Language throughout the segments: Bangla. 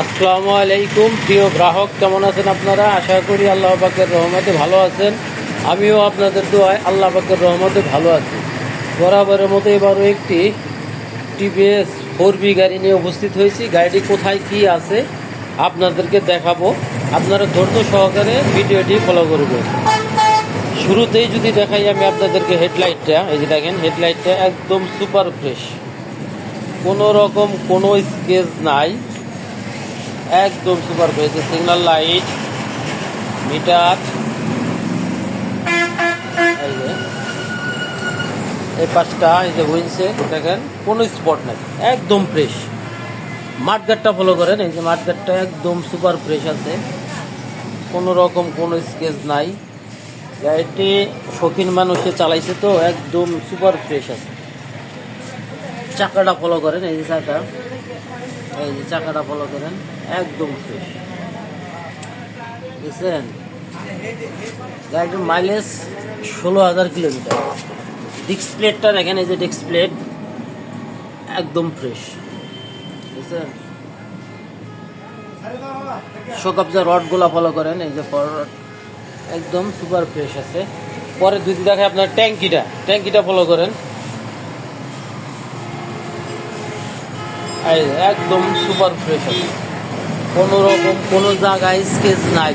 আসসালামু আলাইকুম প্রিয় গ্রাহক, কেমন আছেন আপনারা? আশা করি আল্লাহ পাকের রহমতে ভালো আছেন। আমিও আপনাদের দোয়ায় আল্লাহ পাকের রহমতে ভালো আছি। বরাবরের মতো এবারও একটি টিভিএস 4B গাড়ি নিয়ে উপস্থিত হয়েছি। গাড়িটি কোথায় কি আছে আপনাদেরকে দেখাবো। আপনারা ধৈর্য সহকারে ভিডিওটি ফলো করবেন। শুরুতেই যদি দেখাই আমি আপনাদেরকে হেডলাইটটা, এই যে দেখেন হেডলাইটটা একদম সুপার ফ্রেশ, কোনো রকম কোনো স্কেচ নাই, একদম super fresh. Signal light, meter, এই যে এই পাঁচটা, এই যে হুইলসে দেখেন কোনো স্পট নাই, একদম ফ্রেশ। মাঠগাটটা ফলো করেন, এই যে মাঠগাটটা একদম সুপার ফ্রেশ আছে, কোনো রকম কোনো স্কেচ নাই। গাড়িটি শৌখিন মানুষে চালাইছে তো একদম সুপার ফ্রেশ আছে। চাকাটা ফলো করেন, এই যে চাকা, এই যে চাকাটা ফলো করেন, একদম ফ্রেশ। বুঝছেন? গাড়িটির মাইলেজ 16,000 কিলোমিটার। ডিস্ক প্লেটটা দেখেন, এই যে ডিস্ক প্লেট একদম ফ্রেশ। বুঝছেন? শোকআবজা রডগুলো ফলো করেন, এই যে রড একদম সুপার ফ্রেশ আছে। পরে যদি দেখে আপনার ট্যাঙ্কিটা ফলো করেন, এই একদম সুপার ফ্রেশ আছে, কোনো রকম কোনো জায়গায় স্কেচ নাই।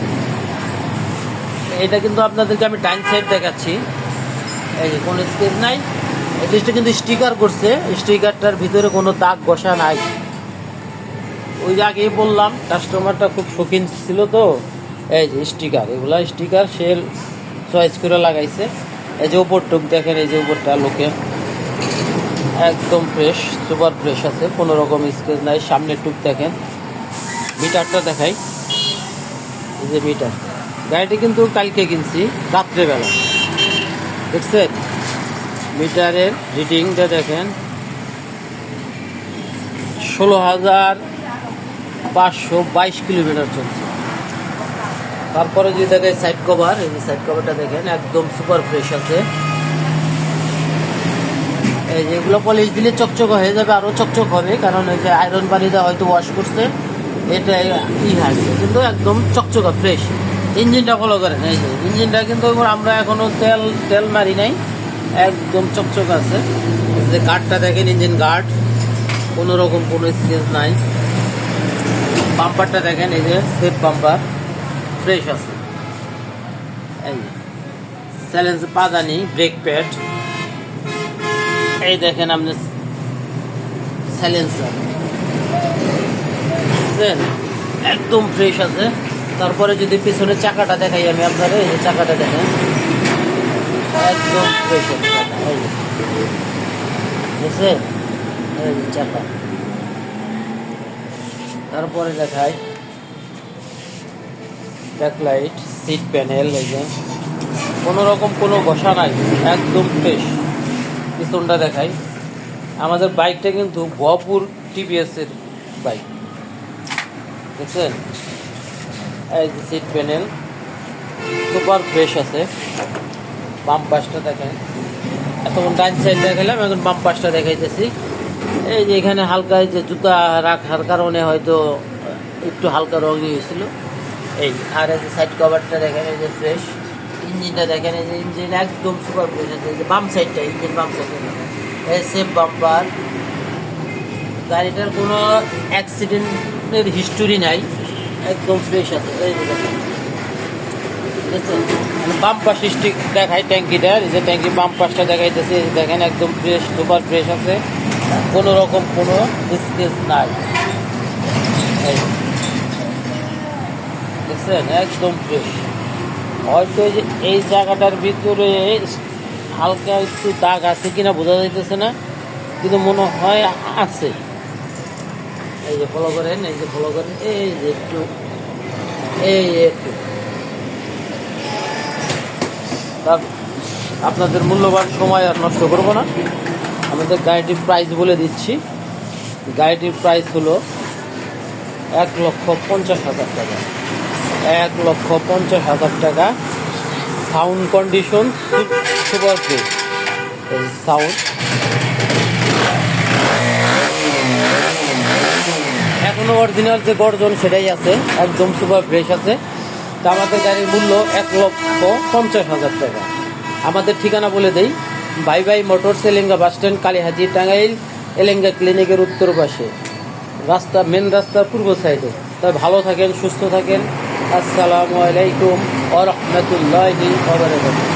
এটা কিন্তু আপনাদেরকে আমি ডাইন সাইড দেখাচ্ছি, এই যে কোনো স্কেচ নাই। এই জিনিসটা কিন্তু স্টিকার করছে, স্টিকারটার ভিতরে কোনো দাগ বসা নাই। ওই যে আগেই বললাম কাস্টমারটা খুব শৌখিন ছিল তো, এই যে স্টিকার, এগুলা স্টিকার সে চয়েস করে লাগাইছে। এই যে উপরটুক দেখেন, এই যে উপরটা লোকে একদম ফ্রেশ, সুপার ফ্রেশ আছে, কোনো রকম স্কেচ নাই। সামনের টুক দেখেন, মিটারটা দেখাই, এই যে মিটার। গাড়িটি কিন্তু কালকে কিনছি রাত্রেবেলা, দেখছেন? মিটারের রিডিংটা দেখেন, 16,522 কিলোমিটার চলছে। তারপরে যদি দেখেন সাইড কভার, এই যে সাইড কভারটা দেখেন একদম সুপার ফ্রেশ আছে। এই যে এগুলো পলিশ দিলে চকচক হয়ে যাবে, আরও চকচক হবে, কারণ এই যে আয়রন পানিতে হয়তো ওয়াশ করছে, এটা আছে, কিন্তু একদম চকচকা ফ্রেশ। ইঞ্জিনটা ফলো করেন, এই যে ইঞ্জিনটা কিন্তু আমরা এখনও তেল মারি নাই, একদম চকচক আছে। এই যে গার্ডটা দেখেন, ইঞ্জিন গার্ড, কোনো রকম কোনো স্কেচ নাই। বাম্পারটা দেখেন, এই যে সেফ বাম্পার ফ্রেশ আছে। এই যে স্যালেন্স পাদানি, ব্রেক প্যাড, এই দেখেন আপনি সাইলেন্সার, বুঝছেন? একদম ফ্রেশ আছে। তারপরে যদি পিছনে চাকাটা দেখাই আমি আপনারা, এই যে চাকাটা দেখেন একদম ফ্রেশ আছে চাকা, এই যে বুঝছেন? এই যে চাকা। তারপরে দেখাই ব্যাকলাইট, সিট প্যানেল, এই যে কোনো রকম কোনো ঘষা নাই, একদম ফ্রেশ। পিছনটা দেখাই, আমাদের বাইকটা কিন্তু ভরপুর টিভিএসের বাইক, দেখছেন? এই যে সিট প্যানেল সুপার ফ্রেশ আছে। বাম পাশটা দেখেন, এতক্ষণ ডাইন সাইড দেখালাম, এখন বাম পাশটা দেখাইতেছি। এই যে এখানে হালকা এই যে জুতা রাখার কারণে হয়তো একটু হালকা রং হয়েছিল। এই আর এই যে সাইড কভারটা দেখেন, এই যে ফ্রেশ। ইঞ্জিনটা দেখেন, এই যে ইঞ্জিন একদম সুপার ফ্রেশ আছে। এই যে বাম সাইডটা, ইঞ্জিন বাম সাইডে এই সেফ বাম্পার। গাড়িটার কোনো অ্যাক্সিডেন্টের হিস্টোরি নাই, একদম ফ্রেশ আছে। এই যে দেখেন, বাম পাশে স্টিক দেখাই ট্যাঙ্কিটার, এই যে ট্যাঙ্কি বাম পাশটা দেখাইতেছে, দেখেন একদম ফ্রেশ, সুপার ফ্রেশ আছে, কোনো রকম কোনো স্কেচ নাই। দেখছেন একদম ফ্রেশ। হয়তো এই জায়গাটার ভিতরে হালকা একটু দাগ আছে কিনা বোঝা যাইতেছে না, কিন্তু মনে হয় আছে। এই যে ফলো করেন, এই যে ফলো করেন, এই যে একটু, এই একটু। আপনাদের মূল্যবান সময় আর নষ্ট করবো না, আমাদের গাড়িটির প্রাইস বলে দিচ্ছি। গাড়িটির প্রাইস হলো 1,50,000 টাকা, 1,50,000 টাকা। Sound condition super fresh, sound এখনও অরিজিনাল যে গর্জন সেটাই আছে, একদম সুপার ফ্রেশ আছে। তা আমাদের গাড়ির মূল্য 1,50,000 টাকা। আমাদের ঠিকানা বলে দেই, বাই বাই motors, Elenga bus stand, Kalihati, Tangail, Elenga ক্লিনিকের উত্তর পাশে, রাস্তা, মেন রাস্তার পূর্ব সাইডে। তবে ভালো থাকেন, সুস্থ থাকেন। আসসালামু আলাইকুম ওয়া রাহমাতুল্লাহি ওয়া বারাকাতুহু।